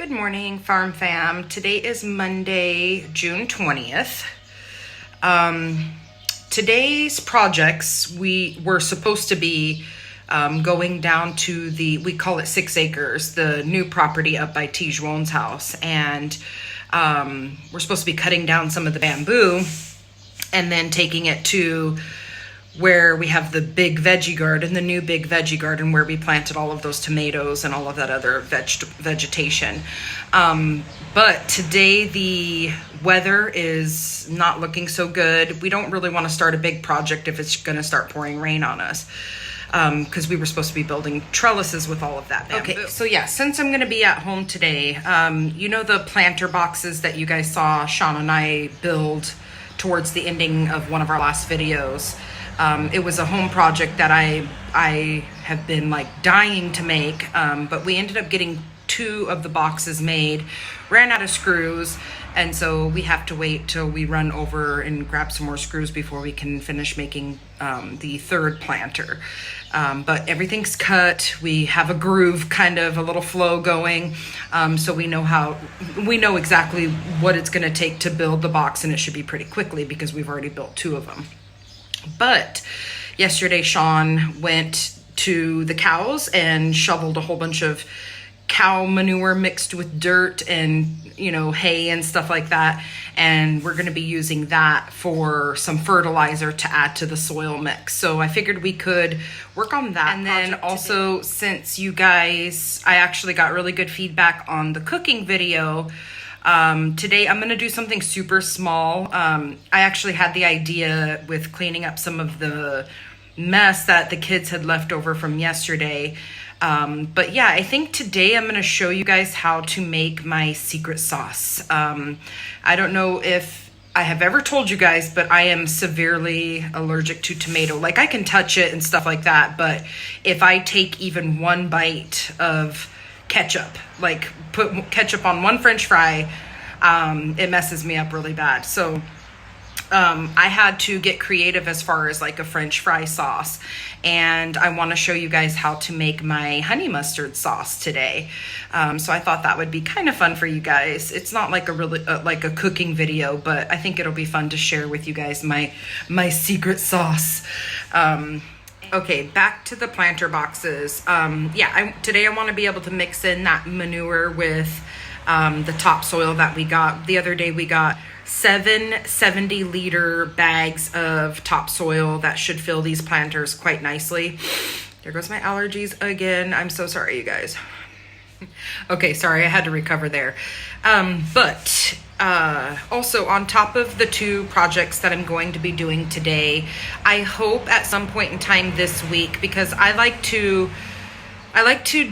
Good morning, Farm Fam. Today is Monday, June 20th. Today's projects, we were supposed to be going down to we call it 6 acres, the new property up by Tijuan's house. And we're supposed to be cutting down some of the bamboo and then taking it to where we have the big veggie garden, the new big veggie garden where we planted all of those tomatoes and all of that other vegetation. But today the weather is not looking so good. We don't really want to start a big project if it's going to start pouring rain on us. Because we were supposed to be building trellises with all of that bamboo. Okay, so yeah, since I'm going to be at home today, you know the planter boxes that you guys saw Sean and I build towards the ending of one of our last videos. It was a home project that I have been like dying to make, but we ended up getting 2 of the boxes made, ran out of screws, and so we have to wait till we run over and grab some more screws before we can finish making the 3rd planter. But everything's cut. We have a groove, kind of a little flow going, so we know exactly what it's going to take to build the box, and it should be pretty quickly because we've already built 2 of them. But yesterday Sean went to the cows and shoveled a whole bunch of cow manure mixed with dirt and, you know, hay and stuff like that. And we're going to be using that for some fertilizer to add to the soil mix. So I figured we could work on that. And then also, since you guys, I actually got really good feedback on the cooking video. Today I'm going to do something super small. I actually had the idea with cleaning up some of the mess that the kids had left over from yesterday. But yeah, I think today I'm going to show you guys how to make my secret sauce. I don't know if I have ever told you guys, but I am severely allergic to tomato. Like, I can touch it and stuff like that, but if I take even one bite of ketchup, like put ketchup on one French fry, it messes me up really bad. So I had to get creative as far as like a French fry sauce, and I want to show you guys how to make my honey mustard sauce today. So I thought that would be kind of fun for you guys. It's not like a really like a cooking video, but I think it'll be fun to share with you guys my secret sauce. Okay, back to the planter boxes. Today I want to be able to mix in that manure with the topsoil that we got. The other day we got 7 70-liter bags of topsoil that should fill these planters quite nicely. There goes my allergies again. I'm so sorry, you guys. Okay, sorry, I had to recover there. Also, on top of the 2 projects that I'm going to be doing today, I hope at some point in time this week, because I like to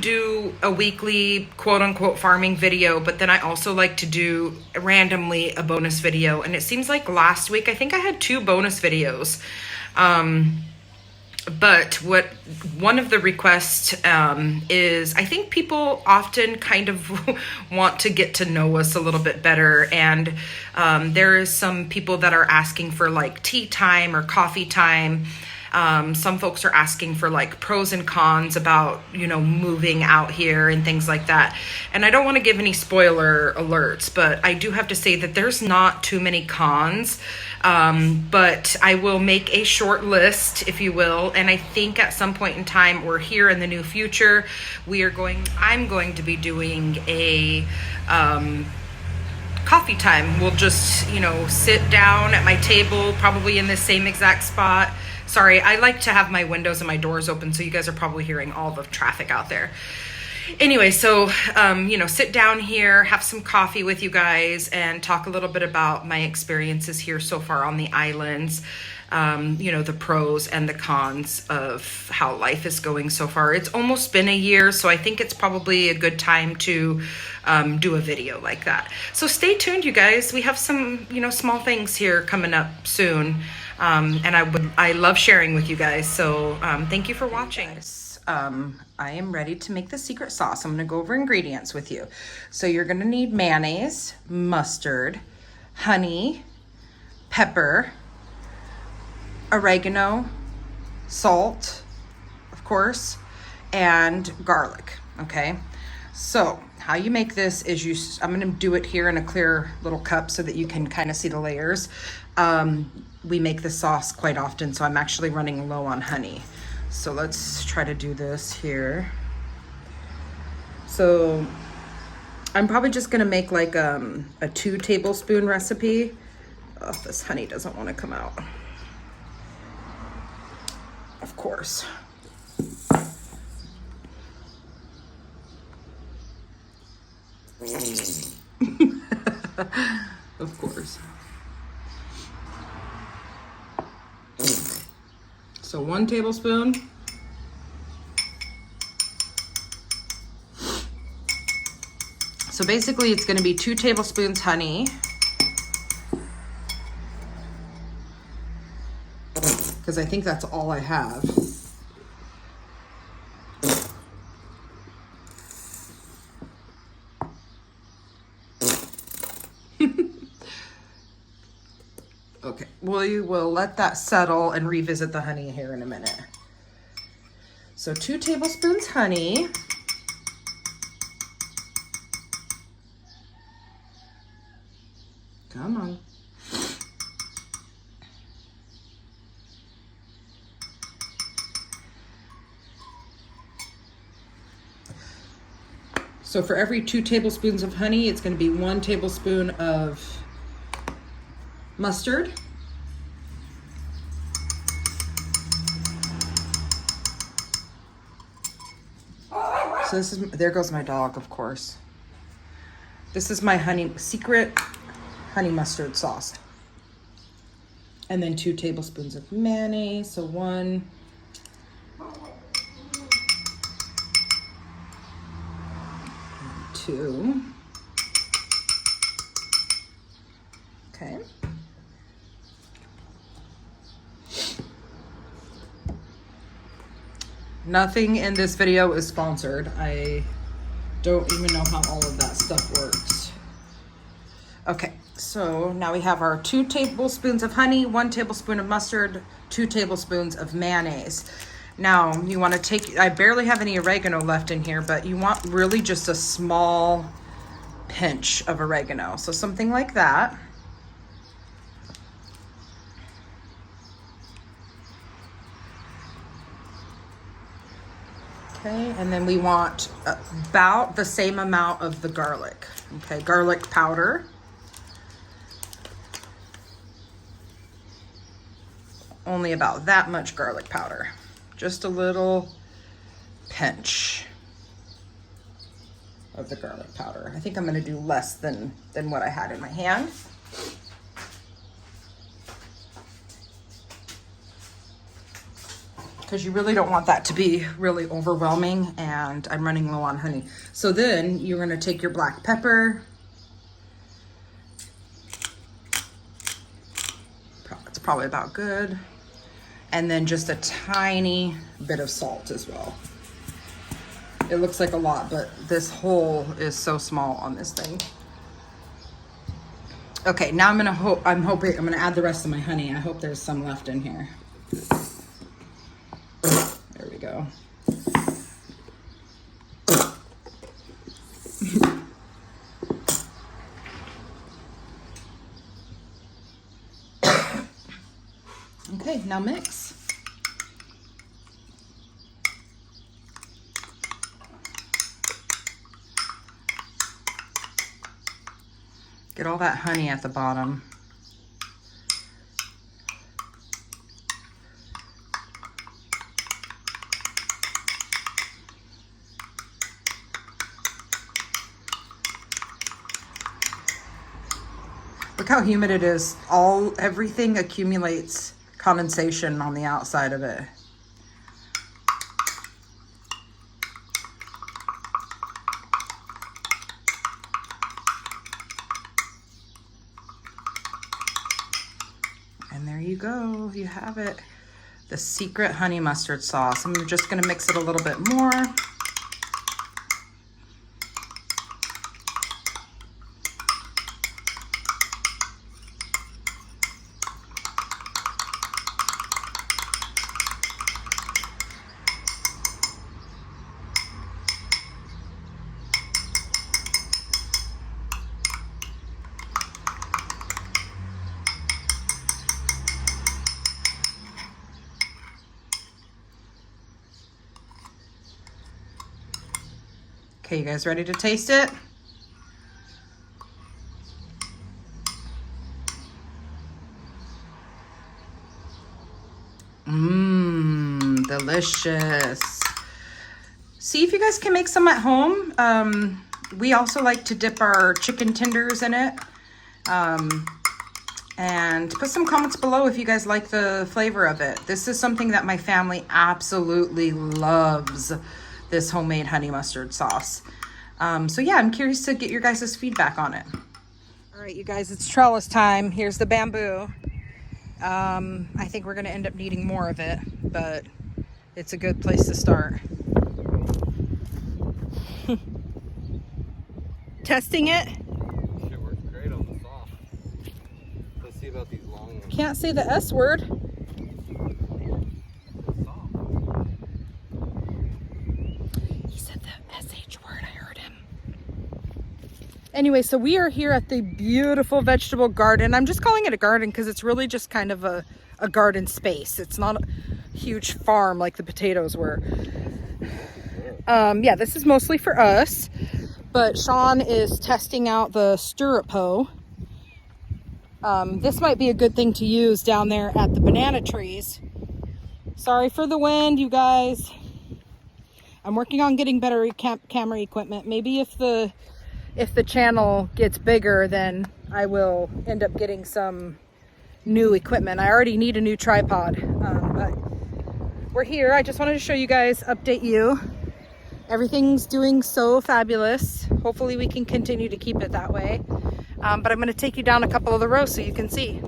do a weekly quote-unquote farming video, but then I also like to do randomly a bonus video. And it seems like last week I think I had 2 bonus videos. But one of the requests is, I think people often kind of want to get to know us a little bit better. And there is some people that are asking for like tea time or coffee time. Some folks are asking for like pros and cons about, you know, moving out here and things like that. And I don't want to give any spoiler alerts, but I do have to say that there's not too many cons. But I will make a short list, if you will. And I think at some point in time or here in the new future, I'm going to be doing a, coffee time. We'll just, you know, sit down at my table, probably in the same exact spot. Sorry, I like to have my windows and my doors open, so you guys are probably hearing all the traffic out there. Anyway, so, sit down here, have some coffee with you guys, and talk a little bit about my experiences here so far on the islands. The pros and the cons of how life is going so far. It's almost been a year, so I think it's probably a good time to do a video like that. So stay tuned, you guys. We have some, small things here coming up soon. And I love sharing with you guys. So thank you for watching. I am ready to make the secret sauce. I'm going to go over ingredients with you. So you're going to need mayonnaise, mustard, honey, pepper, oregano, salt, of course, and garlic. Okay. So how you make this is I'm gonna do it here in a clear little cup so that you can kind of see the layers. We make the sauce quite often, so I'm actually running low on honey. So let's try to do this here. So I'm probably just gonna make like a 2 tablespoon recipe. Oh, this honey doesn't want to come out. Of course. Of course. So 1 tablespoon. So basically it's going to be 2 tablespoons honey. Because I think that's all I have. Okay, we will let that settle and revisit the honey here in a minute. So 2 tablespoons honey. Come on. So for every 2 tablespoons of honey, it's going to be 1 tablespoon of mustard. So this is, there goes my dog, of course. This is my secret honey mustard sauce. And then 2 tablespoons of mayonnaise, so 1. 2. Okay. Nothing in this video is sponsored. I don't even know how all of that stuff works. Okay, so now we have our 2 tablespoons of honey, 1 tablespoon of mustard, 2 tablespoons of mayonnaise. Now you want to take, I barely have any oregano left in here, but you want really just a small pinch of oregano. So something like that. Okay, and then we want about the same amount of the garlic. Okay, garlic powder. Only about that much garlic powder. Just a little pinch of the garlic powder. I think I'm gonna do less than what I had in my hand. Because you really don't want that to be really overwhelming, and I'm running low on honey. So then you're gonna take your black pepper. It's probably about good. And then just a tiny bit of salt as well. It looks like a lot, but this hole is so small on this thing. Okay, now I'm gonna I'm gonna add the rest of my honey. I hope there's some left in here. There we go. Okay, now mix. Get all that honey at the bottom. Look how humid it is. Everything accumulates condensation on the outside of it. And there you go, you have it. The secret honey mustard sauce. I'm just gonna mix it a little bit more. Okay, you guys ready to taste it? Mmm, delicious. See if you guys can make some at home. We also like to dip our chicken tenders in it. And put some comments below if you guys like the flavor of it. This is something that my family absolutely loves, this homemade honey mustard sauce. So yeah, I'm curious to get your guys' feedback on it. All right, you guys, it's trellis time. Here's the bamboo. I think we're gonna end up needing more of it, but it's a good place to start. Testing it. It works great on the soft. Let's see about these long ones. Can't say the S word. He said the SH word, I heard him. Anyway, so we are here at the beautiful vegetable garden. I'm just calling it a garden because it's really just kind of a garden space. It's not a huge farm like the potatoes were. Yeah, this is mostly for us, but Sean is testing out the stirrup hoe. This might be a good thing to use down there at the banana trees. Sorry for the wind, you guys. I'm working on getting better camera equipment. Maybe if the channel gets bigger, then I will end up getting some new equipment. I already need a new tripod, but we're here. I just wanted to show you guys, update you. Everything's doing so fabulous. Hopefully we can continue to keep it that way. But I'm going to take you down a couple of the rows so you can see.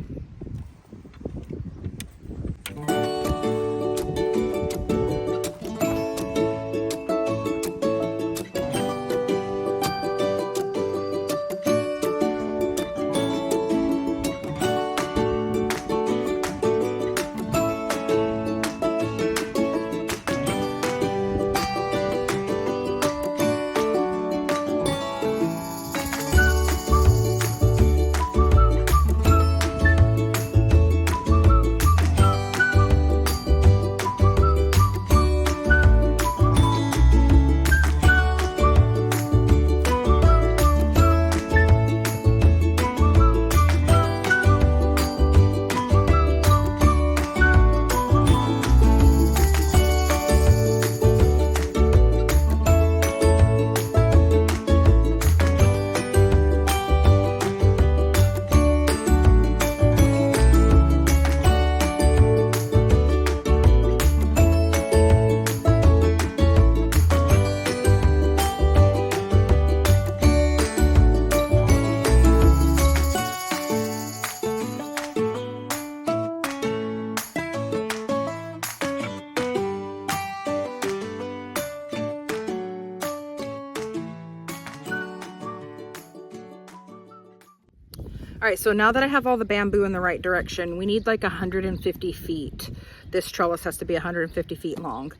All right, so now that I have all the bamboo in the right direction, we need like 150 feet. This trellis has to be 150 feet long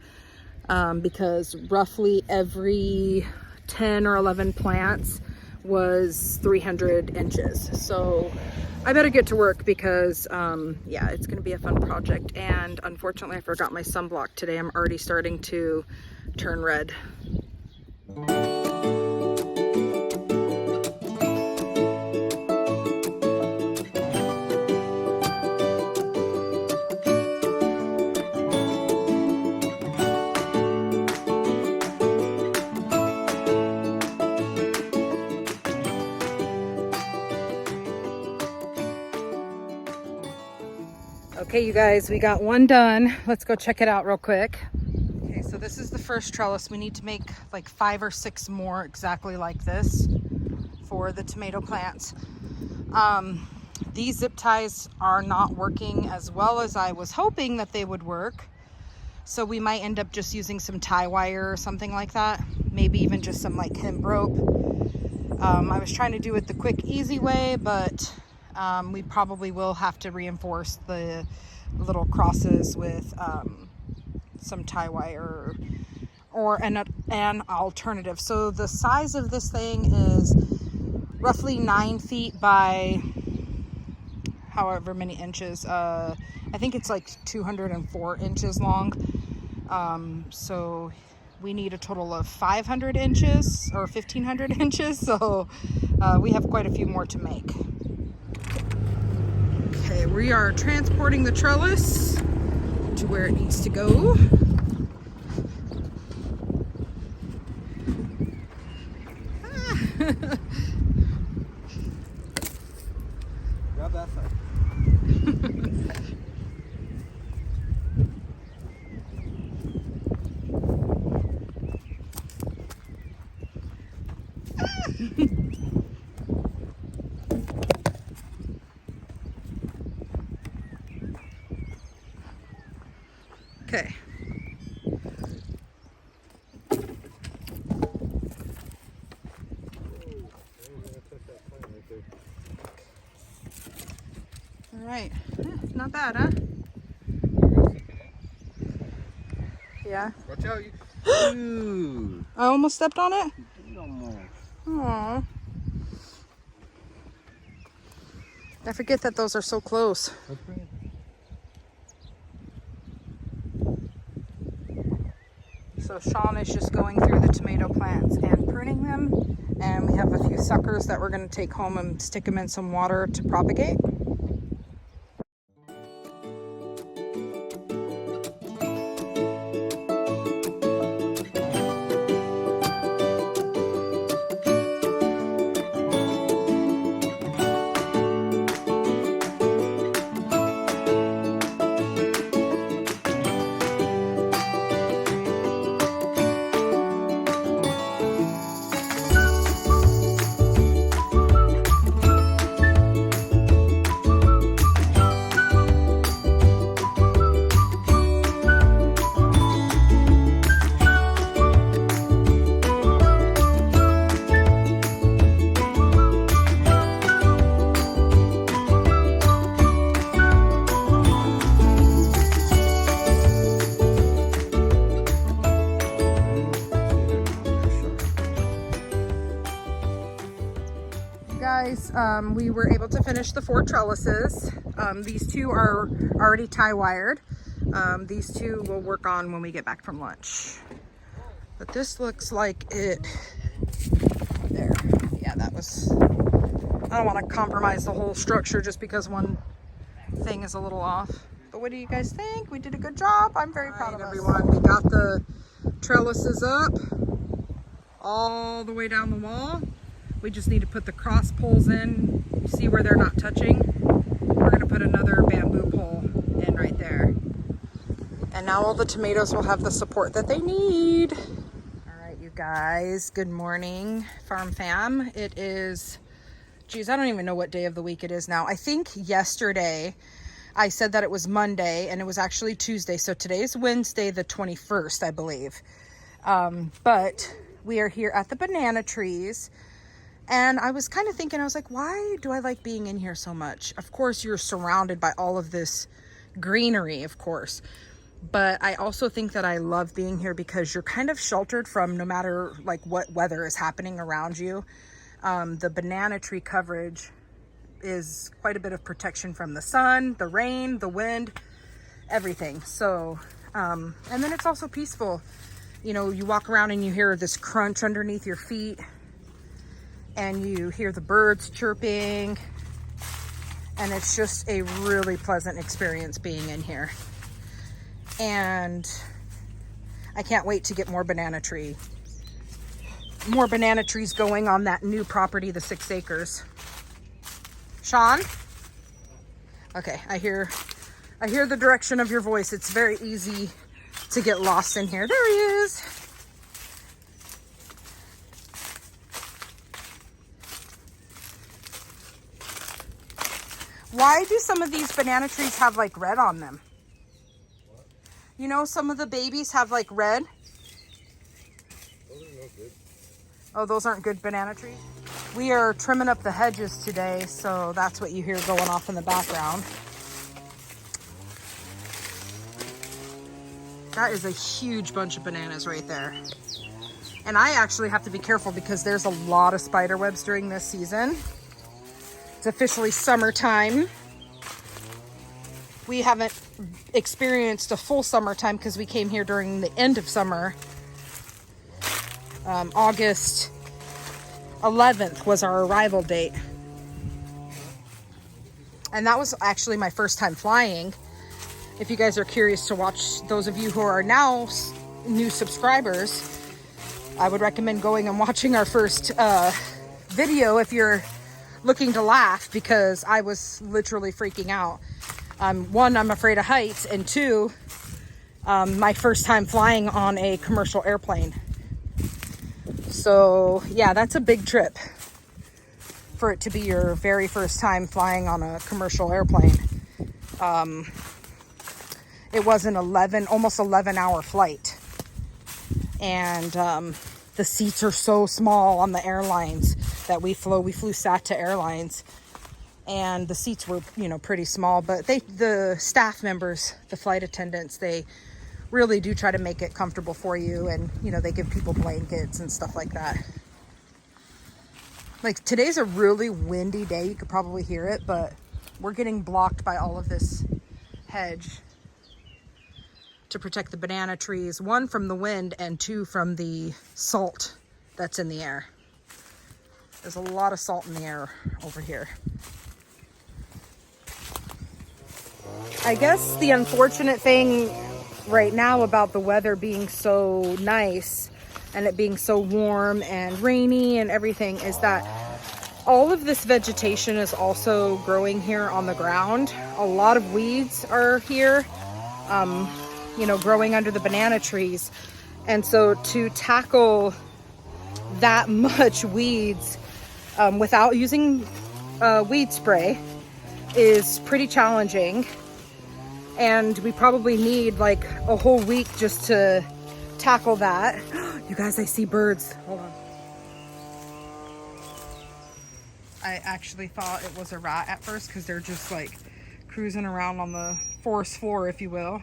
because roughly every 10 or 11 plants was 300 inches. So I better get to work because yeah, it's gonna be a fun project. And unfortunately, I forgot my sunblock today. I'm already starting to turn red. Okay, you guys, we got one done. Let's go check it out real quick. Okay, so this is the first trellis. We need to make like 5 or 6 more exactly like this for the tomato plants. These zip ties are not working as well as I was hoping that they would work. So we might end up just using some tie wire or something like that. Maybe even just some like hemp rope. I was trying to do it the quick, easy way, but we probably will have to reinforce the little crosses with some tie wire or an alternative. So the size of this thing is roughly 9 feet by however many inches. I think it's like 204 inches long. So we need a total of 500 inches or 1,500 inches. So we have quite a few more to make. Okay, we are transporting the trellis to where it needs to go. Grab that side. Okay. All right. Not bad, huh? Yeah. Watch out. Ooh. I almost stepped on it. Almost. Aww. I forget that those are so close. Let's bring it. So Sean is just going through the tomato plants and pruning them. And we have a few suckers that we're going to take home and stick them in some water to propagate. Guys, we were able to finish the 4 trellises. These 2 are already tie wired. These 2 we'll work on when we get back from lunch. But this looks like it. There. Yeah, that was. I don't want to compromise the whole structure just because one thing is a little off. But what do you guys think? We did a good job. I'm very proud of us. Everyone, we got the trellises up all the way down the wall. We just need to put the cross poles in, see where they're not touching. We're gonna put another bamboo pole in right there. And now all the tomatoes will have the support that they need. All right, you guys, good morning, Farm Fam. It is, geez, I don't even know what day of the week it is now. I think yesterday I said that it was Monday and it was actually Tuesday. So today is Wednesday, the 21st, I believe. But we are here at the banana trees. And I was kind of thinking, I was like, why do I like being in here so much? Of course, you're surrounded by all of this greenery, of course. But I also think that I love being here because you're kind of sheltered from no matter like what weather is happening around you. The banana tree coverage is quite a bit of protection from the sun, the rain, the wind, everything. So, and then it's also peaceful. You know, you walk around and you hear this crunch underneath your feet. And you hear the birds chirping, and it's just a really pleasant experience being in here. And I can't wait to get more banana trees going on that new property, the 6 acres. Sean? Okay, I hear the direction of your voice. It's very easy to get lost in here. There he is. Why do some of these banana trees have like red on them? What? You know, some of the babies have like red. Those are no good. Oh, those aren't good banana trees? We are trimming up the hedges today, so that's what you hear going off in the background. That is a huge bunch of bananas right there. And I actually have to be careful because there's a lot of spider webs during this season. It's officially summertime. We haven't experienced a full summertime because we came here during the end of summer. August 11th was our arrival date. And that was actually my first time flying. If you guys are curious to watch, those of you who are now new subscribers, I would recommend going and watching our first video if you're looking to laugh, because I was literally freaking out. One, I'm afraid of heights, and two, my first time flying on a commercial airplane. So yeah, that's a big trip for it to be your very first time flying on a commercial airplane. It was an almost 11-hour flight. And the seats are so small on the airlines that we flew. We flew SATA Airlines, and the seats were, pretty small, but the staff members, the flight attendants, they really do try to make it comfortable for you. And, they give people blankets and stuff like that. Like, today's a really windy day. You could probably hear it, but we're getting blocked by all of this hedge to protect the banana trees, one from the wind and two from the salt that's in the air. There's a lot of salt in the air over here. I guess the unfortunate thing right now about the weather being so nice and it being so warm and rainy and everything is that all of this vegetation is also growing here on the ground. A lot of weeds are here, growing under the banana trees. And so to tackle that much weeds without using weed spray is pretty challenging. And we probably need like a whole week just to tackle that. You guys, I see birds. Hold on. I actually thought it was a rat at first because they're just like cruising around on the forest floor, if you will.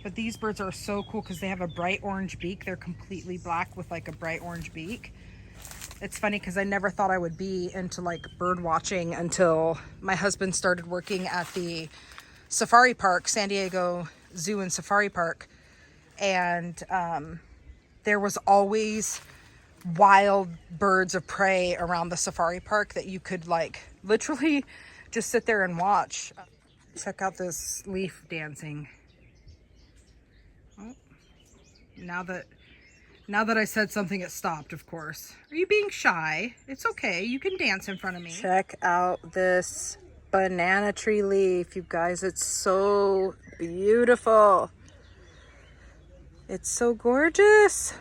But these birds are so cool because they have a bright orange beak. They're completely black with like a bright orange beak. It's funny because I never thought I would be into like bird watching until my husband started working at the safari park, San Diego Zoo and Safari Park. And there was always wild birds of prey around the safari park that you could like literally just sit there and watch. Check out this leaf dancing. Oh, now that I said something, it stopped, of course. Are you being shy? It's okay. You can dance in front of me. Check out this banana tree leaf, you guys. It's so beautiful. It's so gorgeous.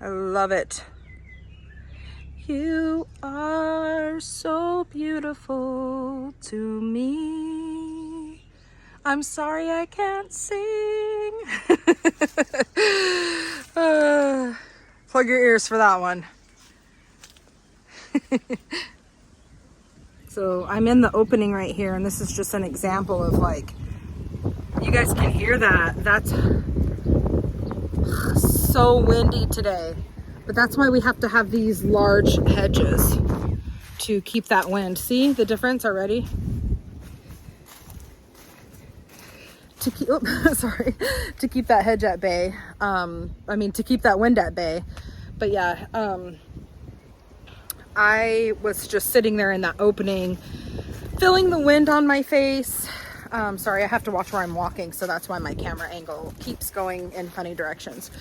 I love it. You are so beautiful to me. I'm sorry I can't sing. Plug your ears for that one. So I'm in the opening right here, and this is just an example of like, you guys can hear that. That's so windy today. But that's why we have to have these large hedges to keep that wind. See the difference already? To keep that hedge at bay. To keep that wind at bay. But yeah, I was just sitting there in that opening, feeling the wind on my face. Sorry, I have to watch where I'm walking, so that's why my camera angle keeps going in funny directions.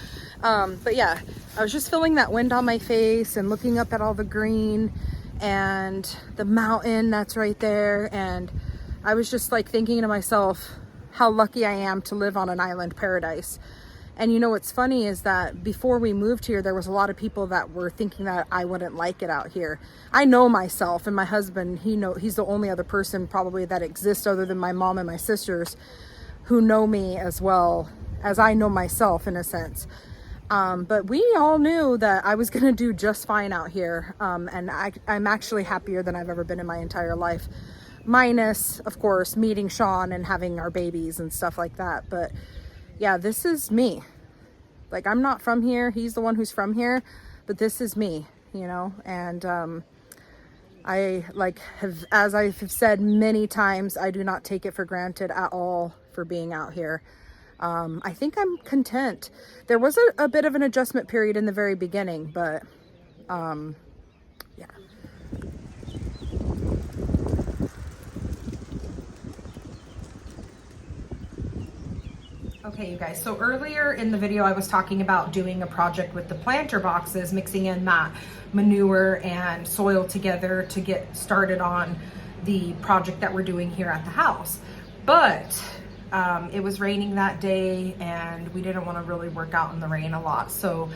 But yeah, I was just feeling that wind on my face and looking up at all the green and the mountain that's right there. And I was just like thinking to myself how lucky I am to live on an island paradise. And you know what's funny is that before we moved here, there was a lot of people that were thinking that I wouldn't like it out here. I know myself, and my husband, he's the only other person probably that exists other than my mom and my sisters who know me as well as I know myself in a sense. But we all knew that I was gonna do just fine out here. And I'm actually happier than I've ever been in my entire life. Minus, of course, meeting Sean and having our babies and stuff like that. But yeah, this is me. Like, I'm not from here. He's the one who's from here, but this is me, and as I've said many times, I do not take it for granted at all for being out here. I think I'm content. There was a bit of an adjustment period in the very beginning, but yeah. Okay, you guys, so earlier in the video I was talking about doing a project with the planter boxes, mixing in that manure and soil together to get started on the project that we're doing here at the house. But it was raining that day and we didn't want to really work out in the rain a lot. So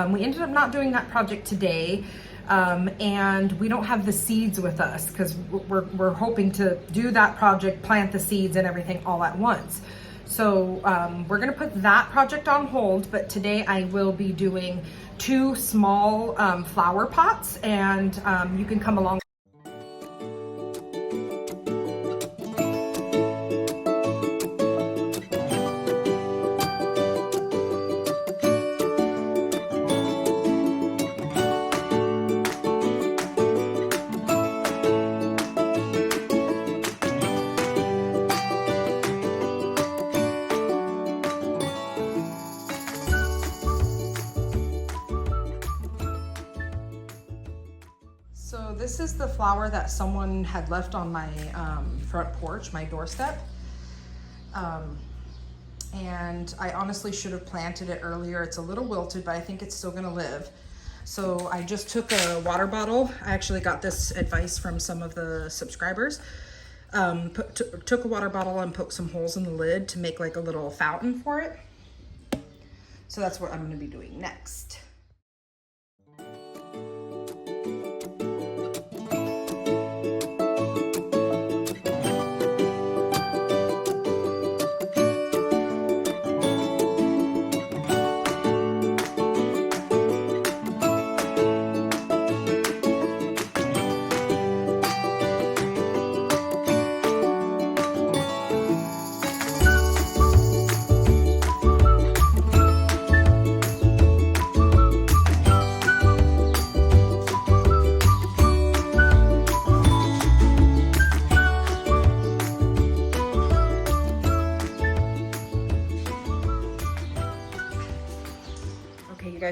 we ended up not doing that project today. And we don't have the seeds with us because we're hoping to do that project, plant the seeds and everything all at once. So we're gonna put that project on hold, but today I will be doing 2 small flower pots, and you can come along. So this is the flower that someone had left on my front porch, my doorstep. And I honestly should have planted it earlier. It's a little wilted, but I think it's still gonna live. So I just took a water bottle. I actually got this advice from some of the subscribers. Took a water bottle and poked some holes in the lid to make like a little fountain for it. So that's what I'm gonna be doing next.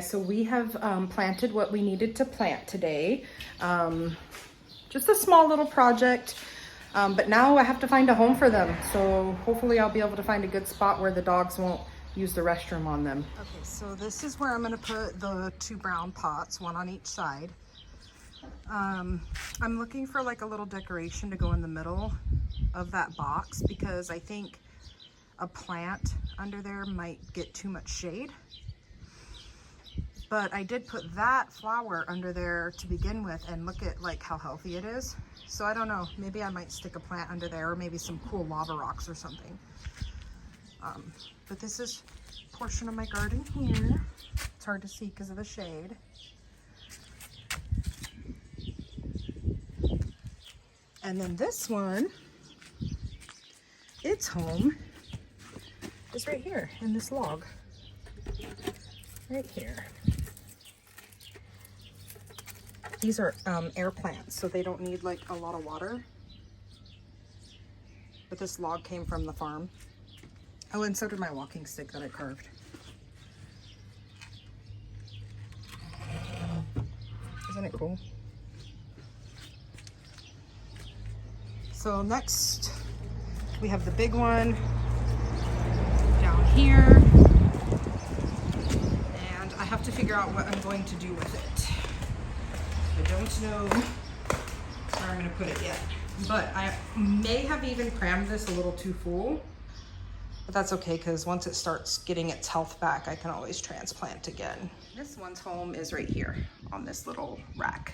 So we have planted what we needed to plant today. Just a small little project, but now I have to find a home for them. So hopefully I'll be able to find a good spot where the dogs won't use the restroom on them. Okay, so this is where I'm gonna put the 2 brown pots, 1 on each side. I'm looking for like a little decoration to go in the middle of that box because I think a plant under there might get too much shade. But I did put that flower under there to begin with, and look at like how healthy it is. So I don't know, maybe I might stick a plant under there, or maybe some cool lava rocks or something. But this is a portion of my garden here. It's hard to see because of the shade. And then this one, its home is right here in this log. Right here. These are air plants, so they don't need like a lot of water. But this log came from the farm. Oh, and so did my walking stick that I carved. Isn't it cool? So next, we have the big one down here. And I have to figure out what I'm going to do with it. I don't know where I'm going to put it yet, but I may have even crammed this a little too full, but that's okay because once it starts getting its health back, I can always transplant again. This one's home is right here on this little rack.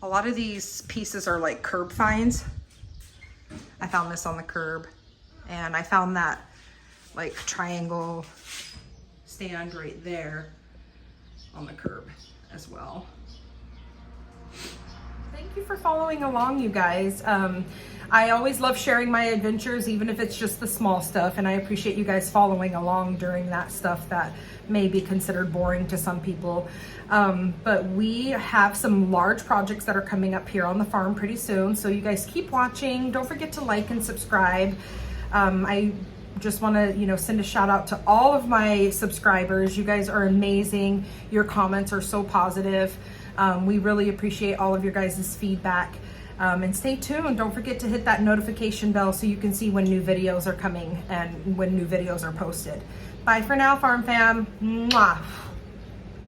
A lot of these pieces are like curb finds. I found this on the curb, and I found that like triangle stand right there on the curb as well. Thank you for following along, you guys. I always love sharing my adventures, even if it's just the small stuff, and I appreciate you guys following along during that stuff that may be considered boring to some people. But we have some large projects that are coming up here on the farm pretty soon, so you guys keep watching. Don't forget to like and subscribe. I just want to, you know, send a shout out to all of my subscribers. You guys are amazing. Your comments are so positive. We really appreciate all of your guys' feedback. And stay tuned. Don't forget to hit that notification bell so you can see when new videos are coming and when new videos are posted. Bye for now, Farm Fam. Mwah.